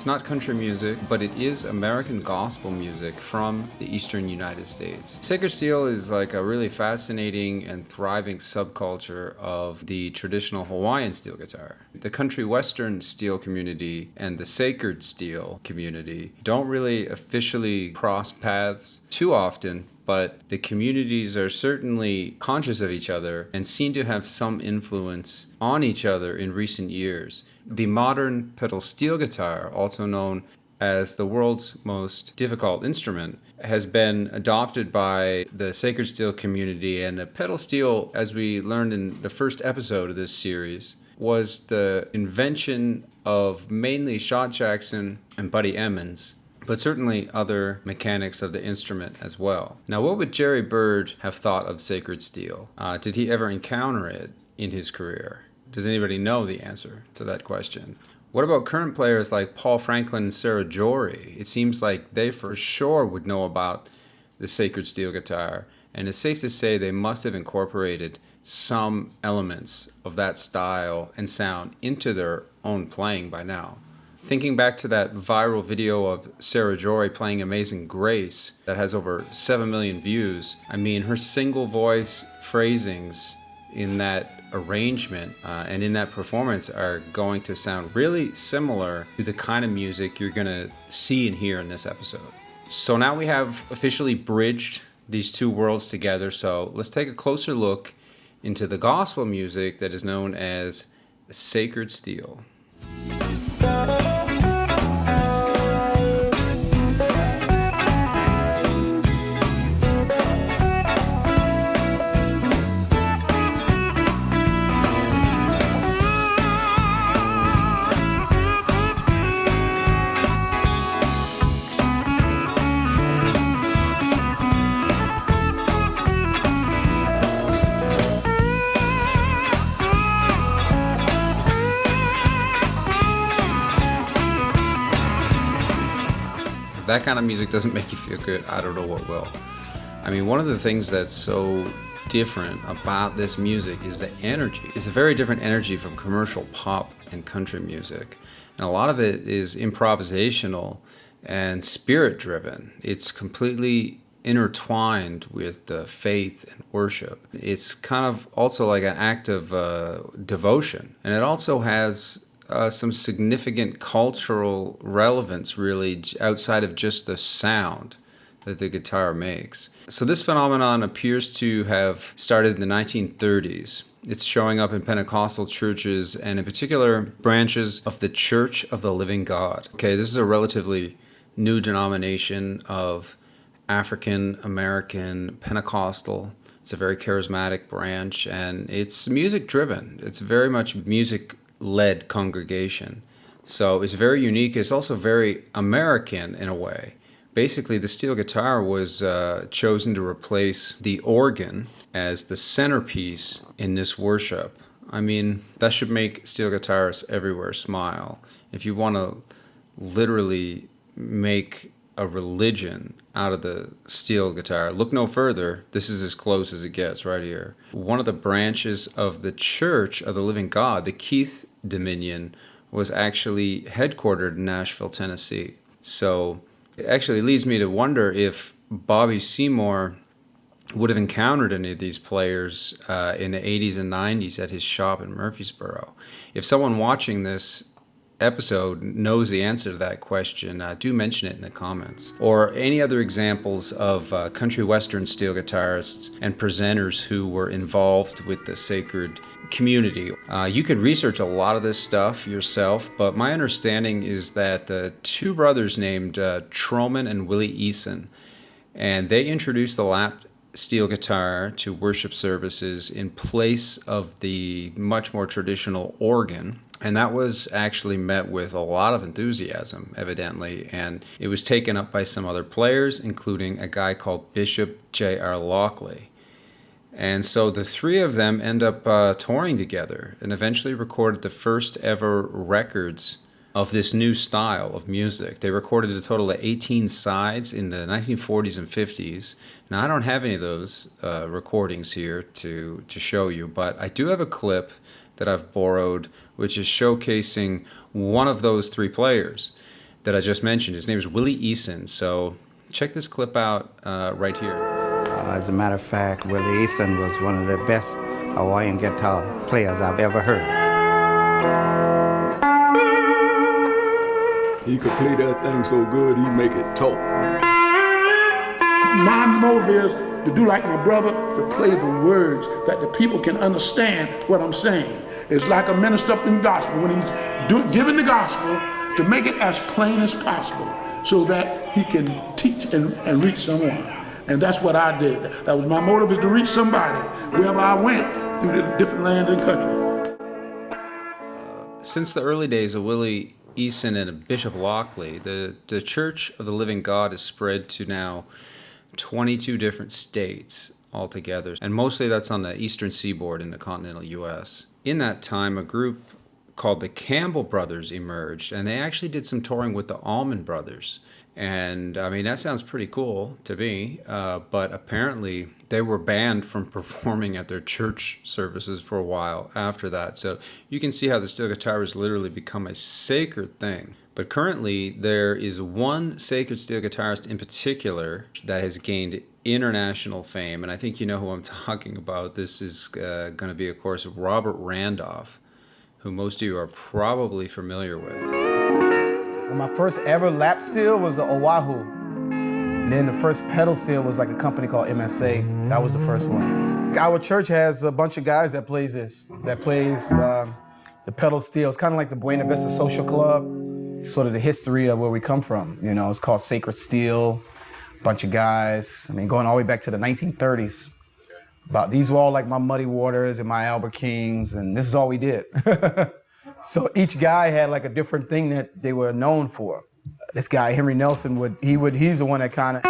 It's not country music, but it is American gospel music from the eastern United States. Sacred steel is like a really fascinating and thriving subculture of the traditional Hawaiian steel guitar. The country western steel community and the sacred steel community don't really officially cross paths too often, but the communities are certainly conscious of each other and seem to have some influence on each other in recent years. The modern pedal steel guitar, also known as the world's most difficult instrument, has been adopted by the sacred steel community. And the pedal steel, as we learned in the first episode of this series, was the invention of mainly Shot Jackson and Buddy Emmons, but certainly other mechanics of the instrument as well. Now, what would Jerry Byrd have thought of sacred steel? Did he ever encounter it in his career? Does anybody know the answer to that question? What about current players like Paul Franklin and Sarah Jory? It seems like they for sure would know about the sacred steel guitar, and it's safe to say they must have incorporated some elements of that style and sound into their own playing by now. Thinking back to that viral video of Sarah Jory playing Amazing Grace that has over 7 million views, I mean, her single voice phrasings in that arrangement and in that performance are going to sound really similar to the kind of music you're going to see and hear in this episode. So now we have officially bridged these two worlds together, so let's take a closer look into the gospel music that is known as sacred steel. That kind of music doesn't make you feel good, I don't know what will. I mean, one of the things that's so different about this music is the energy. It's a very different energy from commercial pop and country music. And a lot of it is improvisational and spirit-driven. It's completely intertwined with the faith and worship. It's kind of also like an act of devotion. And it also has some significant cultural relevance, really, outside of just the sound that the guitar makes. So this phenomenon appears to have started in the 1930s. It's showing up in Pentecostal churches and in particular branches of the Church of the Living God. Okay, this is a relatively new denomination of African American Pentecostal. It's a very charismatic branch and it's music driven. It's very much music-led congregation. So it's very unique. It's also very American in a way. Basically, the steel guitar was chosen to replace the organ as the centerpiece in this worship. I mean, that should make steel guitarists everywhere smile. If you want to literally make a religion out of the steel guitar, look no further. This is as close as it gets right here. One of the branches of the Church of the Living God, the Keith Dominion, was actually headquartered in Nashville, Tennessee. So it actually leads me to wonder if Bobby Seymour would have encountered any of these players in the 80s and 90s at his shop in Murfreesboro. If someone watching this episode knows the answer to that question, do mention it in the comments. Or any other examples of country western steel guitarists and presenters who were involved with the sacred community. You could research a lot of this stuff yourself, but my understanding is that the two brothers named Truman and Willie Eason, and they introduced the lap steel guitar to worship services in place of the much more traditional organ. And that was actually met with a lot of enthusiasm, evidently, and it was taken up by some other players, including a guy called Bishop J.R. Lockley. And so the three of them end up touring together and eventually recorded the first ever records of this new style of music. They recorded a total of 18 sides in the 1940s and 50s. Now, I don't have any of those recordings here to show you, but I do have a clip that I've borrowed, which is showcasing one of those three players. that I just mentioned. His name is Willie Eason. So check this clip out right here. As a matter of fact, Willie Eason was one of the best Hawaiian guitar players I've ever heard. He could play that thing so good, he'd make it talk. My motive is to do like my brother, to play the words that the people can understand what I'm saying. It's like a minister up in the gospel when he's giving the gospel, to make it as plain as possible so that he can teach and reach someone. And that's what I did. That was my motive, is to reach somebody wherever I went through the different lands and countries. Since the early days of Willie Eason and Bishop Lockley, the Church of the Living God is spread to now 22 different states altogether, and mostly that's on the eastern seaboard in the continental U.S. In that time, a group called the Campbell Brothers emerged, and they actually did some touring with the Allman Brothers. And I mean, that sounds pretty cool to me, but apparently they were banned from performing at their church services for a while after that. So you can see how the steel guitar has literally become a sacred thing. But currently, there is one sacred steel guitarist in particular that has gained international fame, and I think you know who I'm talking about. This is going to be, of course, Robert Randolph, who most of you are probably familiar with. Well, my first ever lap steel was an Oahu. And then the first pedal steel was like a company called MSA. That was the first one. Our church has a bunch of guys that plays this, that plays the pedal steel. It's kind of like the Buena Vista Social Club, sort of the history of where we come from. You know, it's called Sacred Steel, a bunch of guys. I mean, going all the way back to the 1930s. These were all like my Muddy Waters and my Albert Kings, and this is all we did. So each guy had like a different thing that they were known for. This guy, Henry Nelson, he's the one that kind of...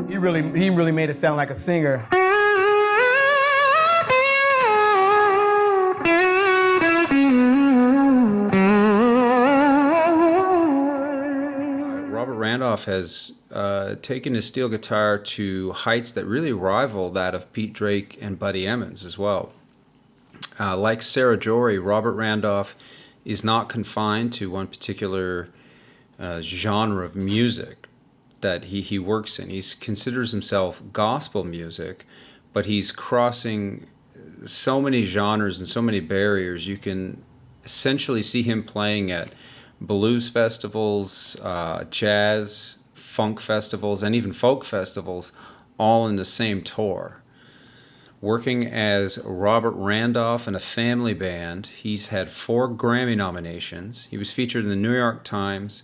He really made it sound like a singer. Robert Randolph has taken his steel guitar to heights that really rival that of Pete Drake and Buddy Emmons as well. Like Sarah Jory, Robert Randolph is not confined to one particular genre of music that he works in. He considers himself gospel music, but he's crossing so many genres and so many barriers. You can essentially see him playing at blues festivals, jazz, funk festivals, and even folk festivals, all in the same tour. Working as Robert Randolph in a family band, he's had 4 Grammy nominations. He was featured in the New York Times.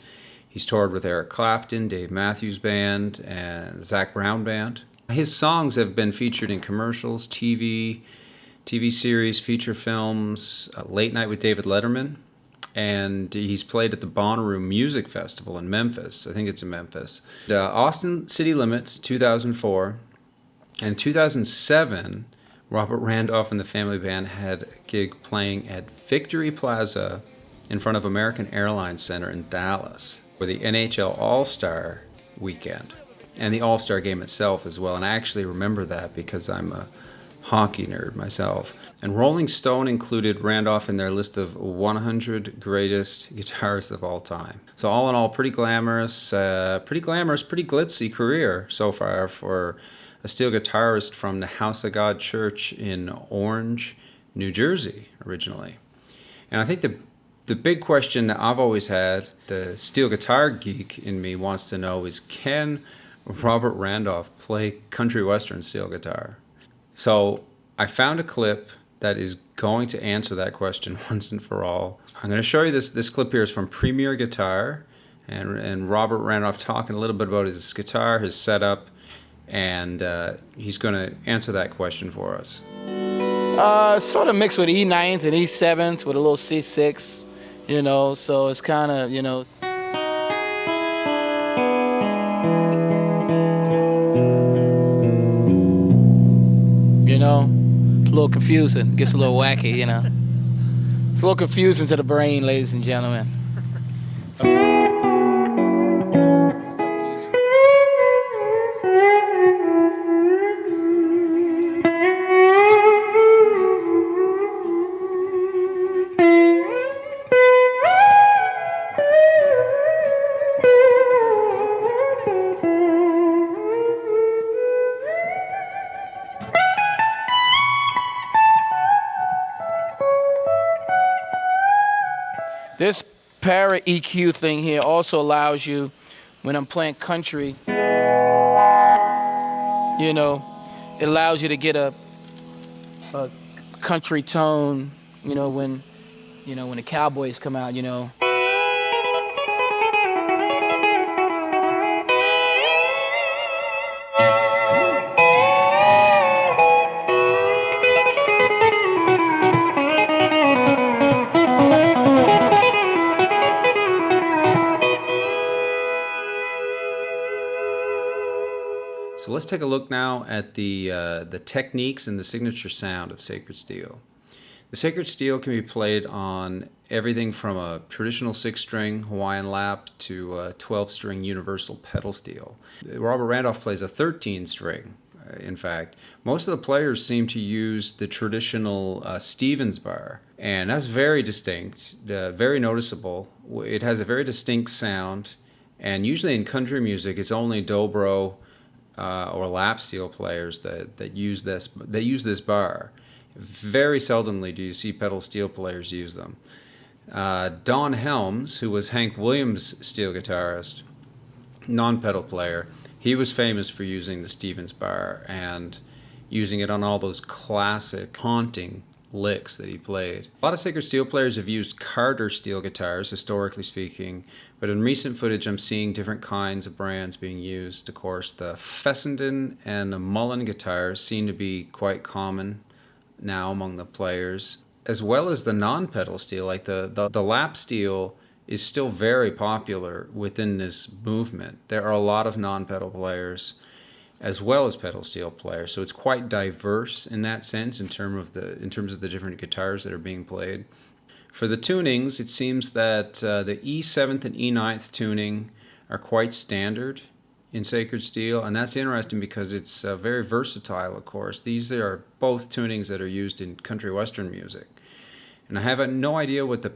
He's toured with Eric Clapton, Dave Matthews Band, and Zac Brown Band. His songs have been featured in commercials, TV series, feature films, Late Night with David Letterman, and he's played at the Bonnaroo Music Festival in Memphis. I think it's in Memphis. Austin City Limits, 2004. And 2007, Robert Randolph and the family band had a gig playing at Victory Plaza in front of American Airlines Center in Dallas for the NHL All-Star weekend and the All-Star game itself as well. And I actually remember that because I'm a hockey nerd myself. And Rolling Stone included Randolph in their list of 100 greatest guitarists of all time. So all in all, pretty glamorous, pretty glitzy career so far for a steel guitarist from the House of God Church in Orange, New Jersey, originally. And I think the big question that I've always had, the steel guitar geek in me wants to know, is can Robert Randolph play country western steel guitar? So I found a clip that is going to answer that question once and for all. I'm going to show you this clip here is from Premier Guitar, and Robert Randolph talking a little bit about his guitar, his setup, and he's going to answer that question for us. Sort of mixed with E9s and E7s with a little C6, you know, so it's kind of, you know. You know, it's a little confusing, gets a little wacky, you know. It's a little confusing to the brain, ladies and gentlemen. This para EQ thing here also allows you, when I'm playing country, you know, it allows you to get a country tone, when the cowboys come out, So let's take a look now at the techniques and the signature sound of sacred steel. The sacred steel can be played on everything from a traditional 6-string Hawaiian lap to a 12-string universal pedal steel. Robert Randolph plays a 13-string. In fact, most of the players seem to use the traditional Stevens bar, and that's very distinct, very noticeable. It has a very distinct sound, and usually in country music, it's only dobro or lap steel players that use this bar. Very seldomly do you see pedal steel players use them. Don Helms, who was Hank Williams' steel guitarist, non-pedal player, he was famous for using the Stevens bar and using it on all those classic haunting licks that he played. A lot of sacred steel players have used Carter steel guitars, historically speaking, but in recent footage I'm seeing different kinds of brands being used. Of course, the Fessenden and the Mullen guitars seem to be quite common now among the players, as well as the non-pedal steel, like the lap steel is still very popular within this movement. There are a lot of non-pedal players as well as pedal steel players, so it's quite diverse in that sense in terms of the different guitars that are being played. For the tunings, it seems that the E7th and E9th tuning are quite standard in sacred steel, and that's interesting because it's very versatile, of course. These are both tunings that are used in country western music. And I have no idea what the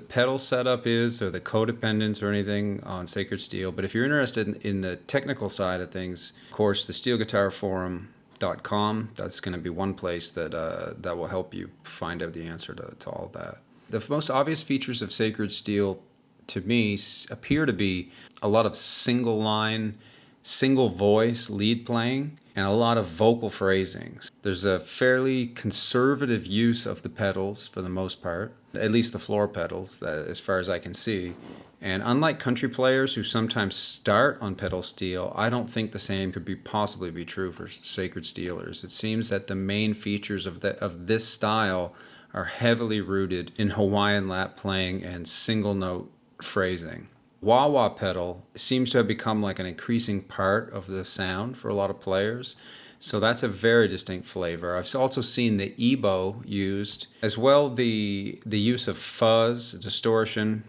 pedal setup is or the codependence or anything on sacred steel, but if you're interested in the technical side of things, of course, the steelguitarforum.com, that's going to be one place that will help you find out the answer to all of that. The most obvious features of sacred steel to me appear to be a lot of single line, single voice lead playing, and a lot of vocal phrasings. There's a fairly conservative use of the pedals for the most part, at least the floor pedals, as far as I can see. And unlike country players who sometimes start on pedal steel, I don't think the same could possibly be true for sacred steelers. It seems that the main features of this style are heavily rooted in Hawaiian lap playing and single note phrasing. Wah-wah pedal seems to have become like an increasing part of the sound for a lot of players. So that's a very distinct flavor. I've also seen the EBO used, as well the use of fuzz, distortion,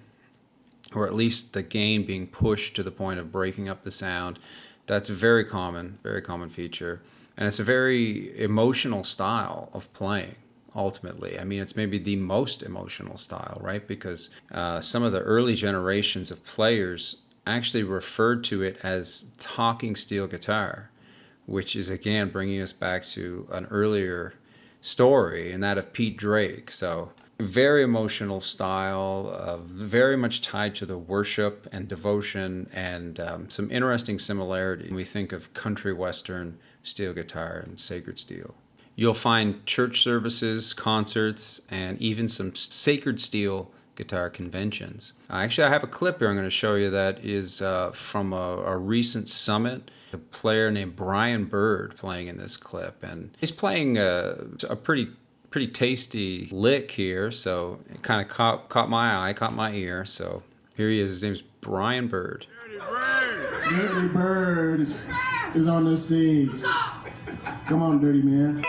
or at least the gain being pushed to the point of breaking up the sound. That's a very common feature. And it's a very emotional style of playing. Ultimately, I mean, it's maybe the most emotional style, right? Because some of the early generations of players actually referred to it as talking steel guitar, which is again bringing us back to an earlier story, and that of Pete Drake. So very emotional style, very much tied to the worship and devotion, and some interesting similarity when we think of country western steel guitar and sacred steel. You'll find church services, concerts, and even some sacred steel guitar conventions. Actually, I have a clip here I'm going to show you that is from a recent summit. A player named Brian Bird playing in this clip, and he's playing a pretty tasty lick here, so it kind of caught my eye, caught my ear. So here he is. His name's Brian Bird. Dirty Bird is on the scene. Come on, Dirty Man.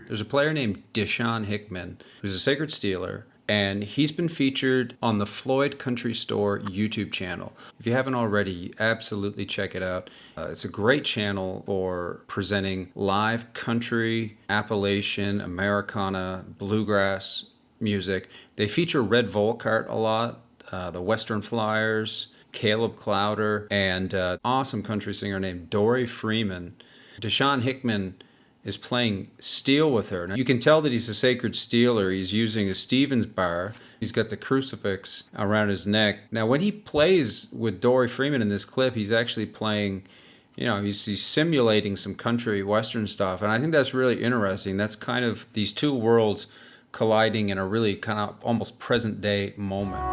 There's a player named Deshaun Hickman, who's a sacred steeler, and he's been featured on the Floyd Country Store YouTube channel. If you haven't already, absolutely check it out. It's a great channel for presenting live country, Appalachian, Americana, bluegrass music. They feature Red Volkart a lot, the Western Flyers, Caleb Clowder, and awesome country singer named Dory Freeman. Deshaun Hickman is playing steel with her. Now, you can tell that he's a sacred steeler. He's using a Stevens bar. He's got the crucifix around his neck. Now, when he plays with Dory Freeman in this clip, he's actually playing, you know, he's simulating some country western stuff. And I think that's really interesting. That's kind of these two worlds colliding in a really kind of almost present day moment.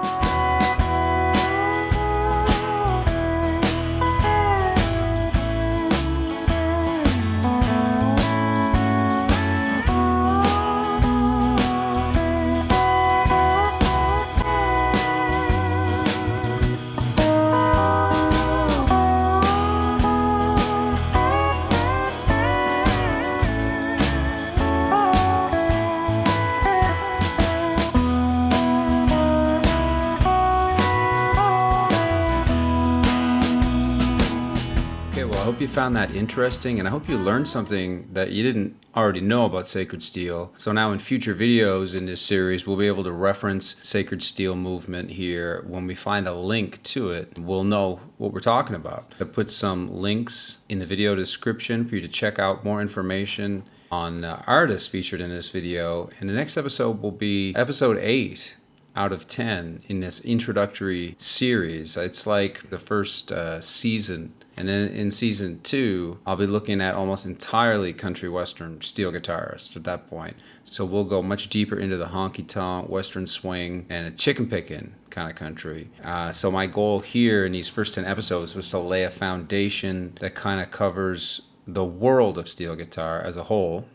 I hope you found that interesting, and I hope you learned something that you didn't already know about sacred steel. So now in future videos in this series, we'll be able to reference sacred steel movement here. When we find a link to it, we'll know what we're talking about. I put some links in the video description for you to check out more information on artists featured in this video. And the next episode will be episode 8 out of 10 in this introductory series. It's like the first season. And then in season 2, I'll be looking at almost entirely country western steel guitarists at that point. So we'll go much deeper into the honky-tonk, western swing, and a chicken picking kind of country. So my goal here in these first 10 episodes was to lay a foundation that kind of covers the world of steel guitar as a whole,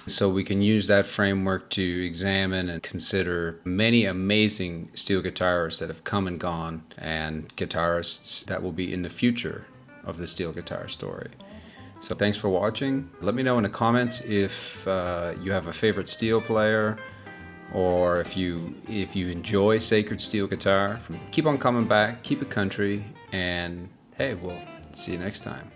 so we can use that framework to examine and consider many amazing steel guitarists that have come and gone, and guitarists that will be in the future of the steel guitar story. So thanks for watching. Let me know in the comments if you have a favorite steel player, or if you enjoy sacred steel guitar. Keep on coming back, keep it country, and hey, we'll see you next time.